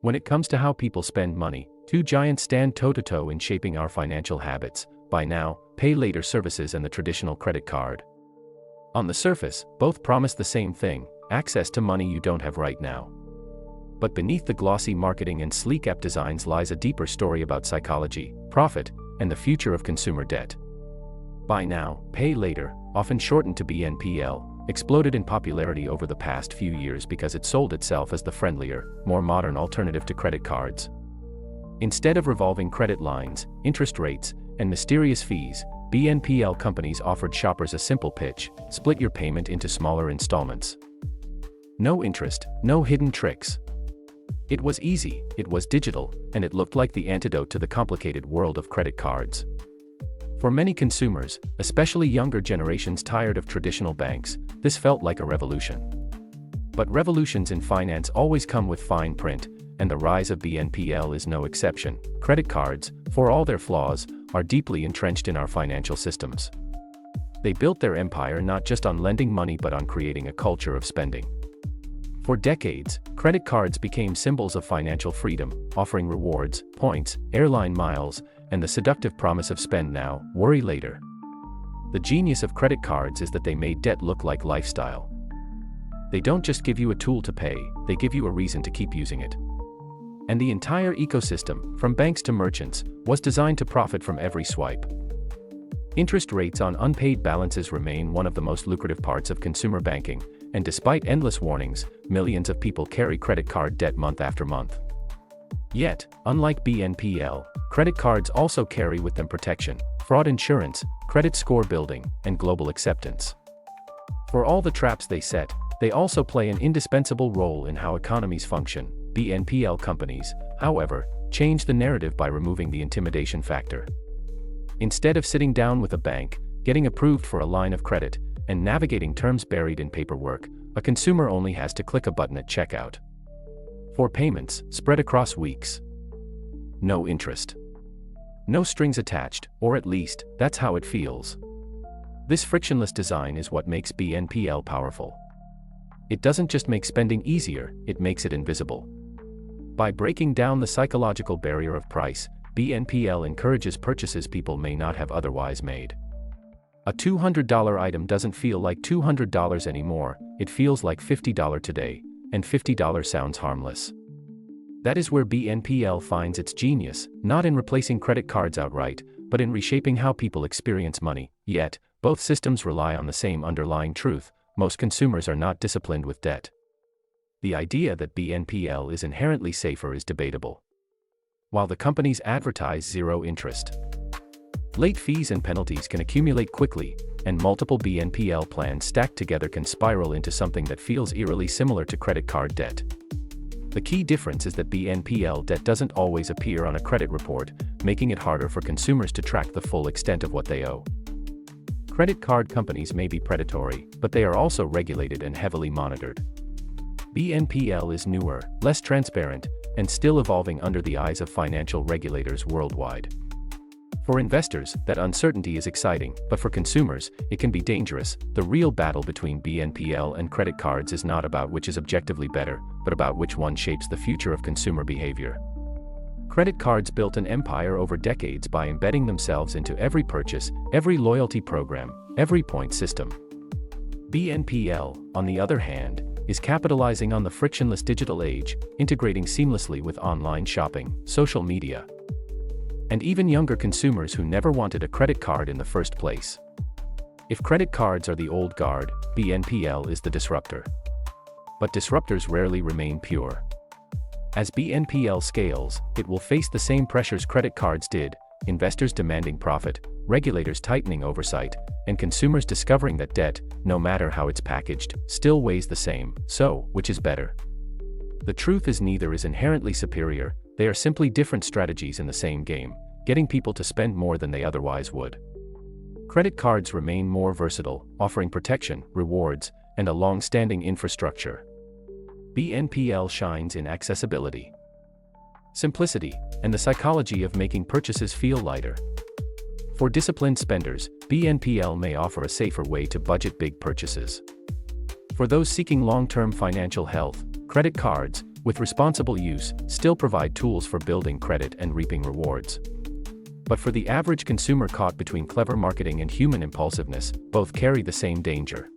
When it comes to how people spend money, two giants stand toe-to-toe in shaping our financial habits: buy now, pay later services and the traditional credit card. On the surface, both promise the same thing: access to money you don't have right now. But beneath the glossy marketing and sleek app designs lies a deeper story about psychology, profit, and the future of consumer debt. Buy now, pay later, often shortened to BNPL, exploded in popularity over the past few years because it sold itself as the friendlier, more modern alternative to credit cards. Instead of revolving credit lines, interest rates, and mysterious fees, BNPL companies offered shoppers a simple pitch: split your payment into smaller installments. No interest, no hidden tricks. It was easy, it was digital, and it looked like the antidote to the complicated world of credit cards. For many consumers, especially younger generations tired of traditional banks, this felt like a revolution. But revolutions in finance always come with fine print, and the rise of BNPL is no exception. Credit cards, for all their flaws, are deeply entrenched in our financial systems. They built their empire not just on lending money but on creating a culture of spending. For decades, credit cards became symbols of financial freedom, offering rewards, points, airline miles, and the seductive promise of spend now, worry later. The genius of credit cards is that they made debt look like lifestyle. They don't just give you a tool to pay, they give you a reason to keep using it. And the entire ecosystem, from banks to merchants, was designed to profit from every swipe. Interest rates on unpaid balances remain one of the most lucrative parts of consumer banking, and despite endless warnings, millions of people carry credit card debt month after month. Yet, unlike BNPL, credit cards also carry with them protection, fraud insurance, credit score building, and global acceptance. For all the traps they set, they also play an indispensable role in how economies function. BNPL companies, however, change the narrative by removing the intimidation factor. Instead of sitting down with a bank, getting approved for a line of credit, and navigating terms buried in paperwork, a consumer only has to click a button at checkout. For payments, spread across weeks. No interest. No strings attached, or at least, that's how it feels. This frictionless design is what makes BNPL powerful. It doesn't just make spending easier, it makes it invisible. By breaking down the psychological barrier of price, BNPL encourages purchases people may not have otherwise made. A $200 item doesn't feel like $200 anymore, it feels like $50 today, and $50 sounds harmless. That is where BNPL finds its genius, not in replacing credit cards outright, but in reshaping how people experience money. Yet, both systems rely on the same underlying truth: most consumers are not disciplined with debt. The idea that BNPL is inherently safer is debatable. While the companies advertise zero interest, late fees and penalties can accumulate quickly, and multiple BNPL plans stacked together can spiral into something that feels eerily similar to credit card debt. The key difference is that BNPL debt doesn't always appear on a credit report, making it harder for consumers to track the full extent of what they owe. Credit card companies may be predatory, but they are also regulated and heavily monitored. BNPL is newer, less transparent, and still evolving under the eyes of financial regulators worldwide. For investors, that uncertainty is exciting, but for consumers, it can be dangerous. The real battle between BNPL and credit cards is not about which is objectively better, but about which one shapes the future of consumer behavior. Credit cards built an empire over decades by embedding themselves into every purchase, every loyalty program, every point system. BNPL, on the other hand, is capitalizing on the frictionless digital age, integrating seamlessly with online shopping, social media, and even younger consumers who never wanted a credit card in the first place. If credit cards are the old guard, BNPL is the disruptor. But disruptors rarely remain pure. As BNPL scales, it will face the same pressures credit cards did: investors demanding profit, regulators tightening oversight, and consumers discovering that debt, no matter how it's packaged, still weighs the same. So, which is better? The truth is neither is inherently superior, they are simply different strategies in the same game, getting people to spend more than they otherwise would. Credit cards remain more versatile, offering protection, rewards, and a long-standing infrastructure. BNPL shines in accessibility, simplicity, and the psychology of making purchases feel lighter. For disciplined spenders, BNPL may offer a safer way to budget big purchases. For those seeking long-term financial health, credit cards, with responsible use, still provide tools for building credit and reaping rewards. But for the average consumer caught between clever marketing and human impulsiveness, both carry the same danger.